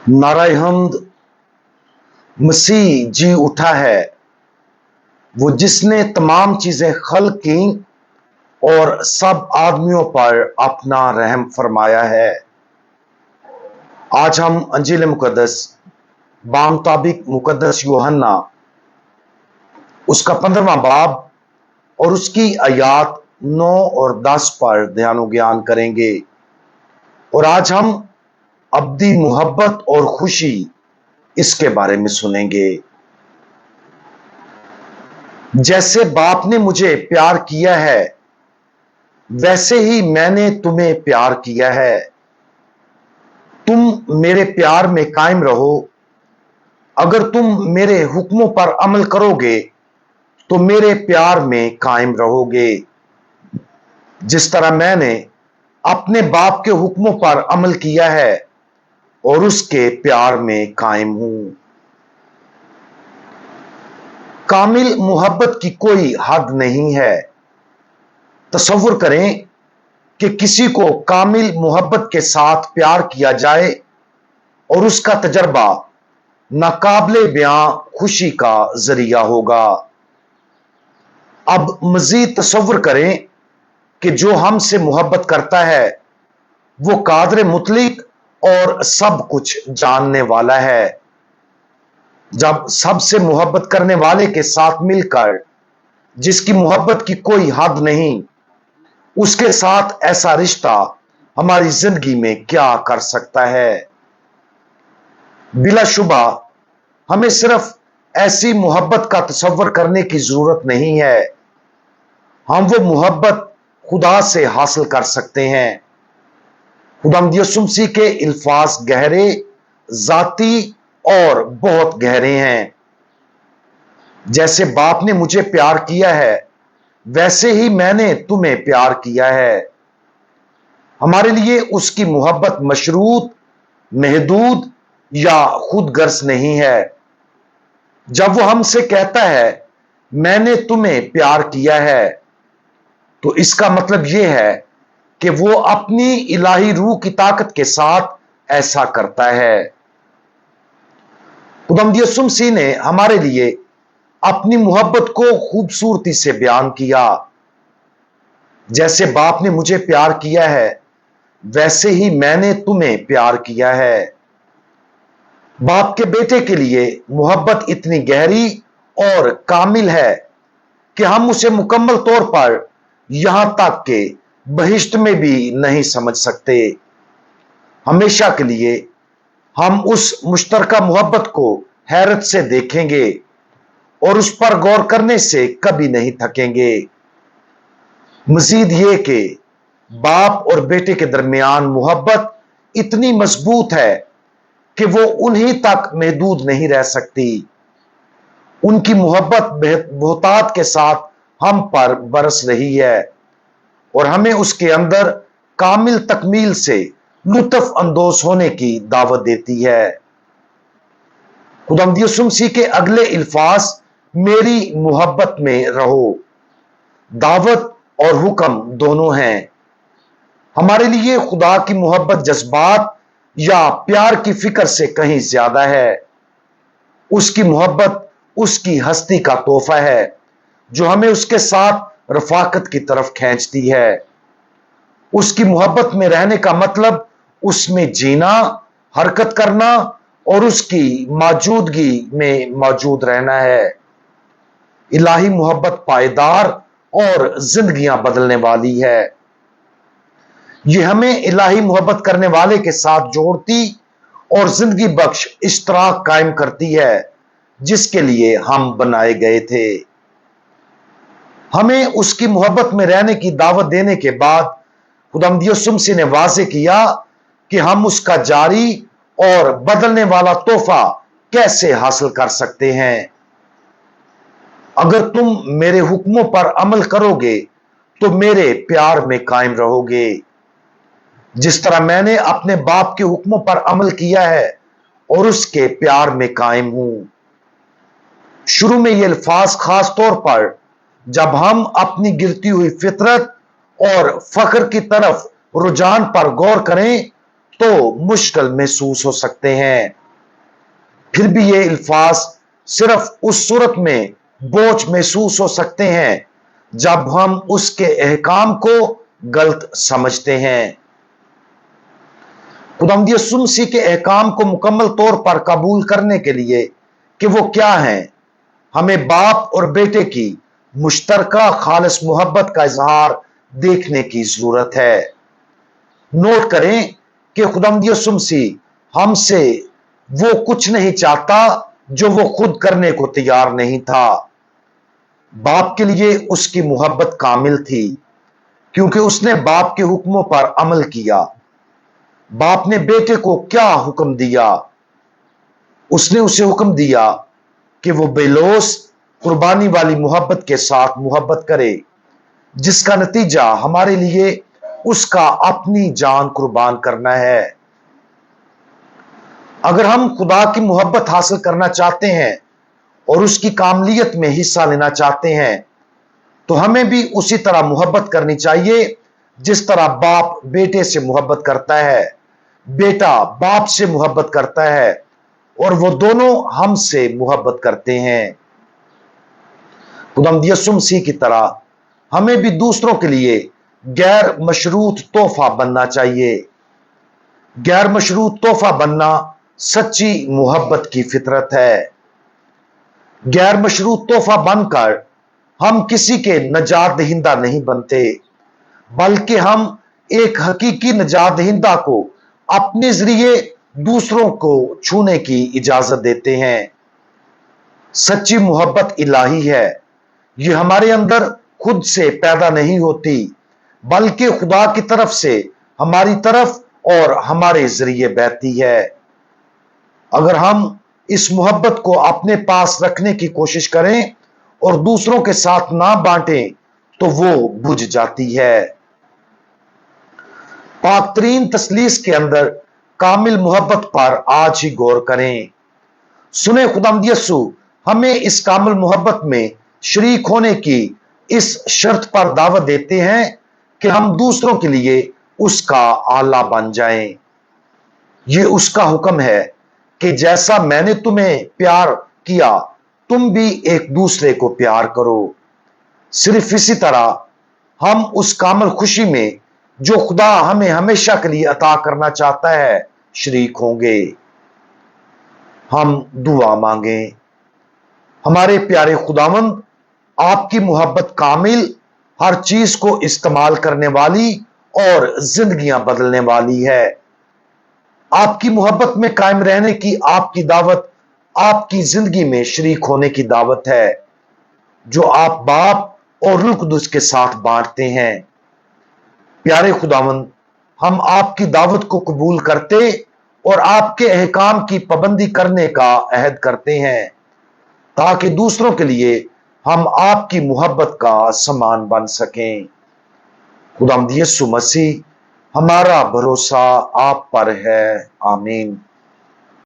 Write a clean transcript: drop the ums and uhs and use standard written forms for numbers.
नाराय हमद। मसीह जी उठा है, वो जिसने तमाम चीजें खल्क की और सब आदमियों पर अपना रहम फरमाया है। आज हम अंजील मुकद्दस बामुताबिक मुकद्दस यूहन्ना उसका 15वां बाब और उसकी आयात 9 और 10 पर ध्यान ज्ञान करेंगे। और आज हम अब्दी मोहब्बत और खुशी इसके बारे में सुनेंगे। जैसे बाप ने मुझे प्यार किया है, वैसे ही मैंने तुम्हें प्यार किया है। तुम मेरे प्यार में कायम रहो। अगर तुम मेरे हुक्मों पर अमल करोगे तो मेरे प्यार में कायम रहोगे, जिस तरह मैंने अपने बाप के हुक्मों पर अमल किया है और उसके प्यार में कायम हूं। कामिल मोहब्बत की कोई हद नहीं है। तसव्वुर करें कि किसी को कामिल मोहब्बत के साथ प्यार किया जाए और उसका तजर्बा नाकाबिले बयां खुशी का जरिया होगा। अब मजीद तसव्वुर करें कि जो हमसे मोहब्बत करता है वो कादर मुतलिक और सब कुछ जानने वाला है। जब सबसे मोहब्बत करने वाले के साथ मिलकर, जिसकी मोहब्बत की कोई हद नहीं, उसके साथ ऐसा रिश्ता हमारी जिंदगी में क्या कर सकता है। बिलाशुबा हमें सिर्फ ऐसी मोहब्बत का तसव्वुर करने की जरूरत नहीं है, हम वो मोहब्बत खुदा से हासिल कर सकते हैं। खुदावंद यीशु मसीह के अल्फाज गहरे, जाती और बहुत गहरे हैं। जैसे बाप ने मुझे प्यार किया है, वैसे ही मैंने तुम्हें प्यार किया है। हमारे लिए उसकी मोहब्बत मशरूत, महदूद या खुदगर्ज नहीं है। जब वो हमसे कहता है मैंने तुम्हें प्यार किया है, तो इसका मतलब यह है कि वो अपनी इलाही रूह की ताकत के साथ ऐसा करता है। खुदावंद यीशु मसीह ने हमारे लिए अपनी मोहब्बत को खूबसूरती से बयान किया। जैसे बाप ने मुझे प्यार किया है, वैसे ही मैंने तुम्हें प्यार किया है। बाप के बेटे के लिए मोहब्बत इतनी गहरी और कामिल है कि हम उसे मुकम्मल तौर पर यहां तक के बहिश्त में भी नहीं समझ सकते। हमेशा के लिए हम उस मुश्तरका मोहब्बत को हैरत से देखेंगे और उस पर गौर करने से कभी नहीं थकेंगे। मजीद ये कि बाप और बेटे के दरमियान मोहब्बत इतनी मजबूत है कि वो उन्हीं तक महदूद नहीं रह सकती। उनकी मोहब्बत बहुतात के साथ हम पर बरस रही है और हमें उसके अंदर कामिल तकमील से लुत्फ अंदोज होने की दावत देती है। खुदावंद यीशु मसीह के अगले अल्फाज मेरी मोहब्बत में रहो, दावत और हुक्म दोनों हैं। हमारे लिए खुदा की मोहब्बत जज्बात या प्यार की फिक्र से कहीं ज्यादा है। उसकी मोहब्बत उसकी हस्ती का तोहफा है जो हमें उसके साथ रफाकत की तरफ खींचती है। उसकी मोहब्बत में रहने का मतलब उसमें जीना, हरकत करना और उसकी मौजूदगी में मौजूद रहना है। इलाही मोहब्बत पायदार और जिंदगियां बदलने वाली है। यह हमें इलाही मोहब्बत करने वाले के साथ जोड़ती और जिंदगी बख्श इश्तराक कायम करती है जिसके लिए हम बनाए गए थे। हमें उसकी मोहब्बत में रहने की दावत देने के बाद खुदावंद यीशु मसीह ने वाज़ेह किया कि हम उसका जारी और बदलने वाला तोहफा कैसे हासिल कर सकते हैं। अगर तुम मेरे हुक्मों पर अमल करोगे तो मेरे प्यार में कायम रहोगे, जिस तरह मैंने अपने बाप के हुक्मों पर अमल किया है और उसके प्यार में कायम हूं। शुरू में ये अल्फाज खास तौर पर जब हम अपनी गिरती हुई फितरत और फख्र की तरफ रुझान पर गौर करें तो मुश्किल महसूस हो सकते हैं। फिर भी ये अल्फाज सिर्फ उस सूरत में बोझ महसूस हो सकते हैं जब हम उसके अहकाम को गलत समझते हैं। खुदावंद यीशु मसीह के अहकाम को मुकम्मल तौर पर कबूल करने के लिए कि वो क्या हैं, हमें बाप और बेटे की मुश्तरका खालिस मोहब्बत का इजहार देखने की जरूरत है। नोट करें कि खुदावंद यीशु मसीह हमसे वो कुछ नहीं चाहता जो वो खुद करने को तैयार नहीं था। बाप के लिए उसकी मोहब्बत कामिल थी क्योंकि उसने बाप के हुक्मों पर अमल किया। बाप ने बेटे को क्या हुक्म दिया? उसने उसे हुक्म दिया कि वो बेलोस कुर्बानी वाली मोहब्बत के साथ मोहब्बत करे, जिसका नतीजा हमारे लिए उसका अपनी जान कुर्बान करना है। अगर हम खुदा की मोहब्बत हासिल करना चाहते हैं और उसकी कामलियत में हिस्सा लेना चाहते हैं तो हमें भी उसी तरह मोहब्बत करनी चाहिए जिस तरह बाप बेटे से मोहब्बत करता है, बेटा बाप से मोहब्बत करता है और वो दोनों हमसे मोहब्बत करते हैं। खुदावंद यीशु मसीह की तरह हमें भी दूसरों के लिए गैर मशरूत तोहफा बनना चाहिए। गैर मशरूत तोहफा बनना सच्ची मोहब्बत की फितरत है। गैर मशरूत तोहफा बनकर हम किसी के नजात दहिंदा नहीं बनते, बल्कि हम एक हकीकी नजात दहिंदा को अपने जरिए दूसरों को छूने की इजाजत देते हैं। सच्ची मोहब्बत इलाही है। ये हमारे अंदर खुद से पैदा नहीं होती, बल्कि खुदा की तरफ से हमारी तरफ और हमारे जरिए बहती है। अगर हम इस मोहब्बत को अपने पास रखने की कोशिश करें और दूसरों के साथ ना बांटें तो वो बुझ जाती है। पाक तरीन तसलीस के अंदर कामिल मोहब्बत पर आज ही गौर करें। सुने, खुदावंद यीशु हमें इस कामिल मोहब्बत में शरीक होने की इस शर्त पर दावत देते हैं कि हम दूसरों के लिए उसका आला बन जाएं। ये उसका हुक्म है कि जैसा मैंने तुम्हें प्यार किया तुम भी एक दूसरे को प्यार करो। सिर्फ इसी तरह हम उस कामिल खुशी में जो खुदा हमें हमेशा के लिए अता करना चाहता है शरीक होंगे। हम दुआ मांगे। हमारे प्यारे खुदावंद, आपकी मोहब्बत कामिल, हर चीज को इस्तेमाल करने वाली और जिंदगियां बदलने वाली है। आपकी मोहब्बत में कायम रहने की आपकी दावत आपकी जिंदगी में शरीक होने की दावत है, जो आप बाप और रूह कुदुस के साथ बांटते हैं। प्यारे खुदावंद, हम आपकी दावत को कबूल करते और आपके अहकाम की पाबंदी करने का अहद करते हैं, ताकि दूसरों के लिए हम आपकी मोहब्बत का समान बन सकें। खुदावंद यीशु मसीह, हमारा भरोसा आप पर है। आमीन।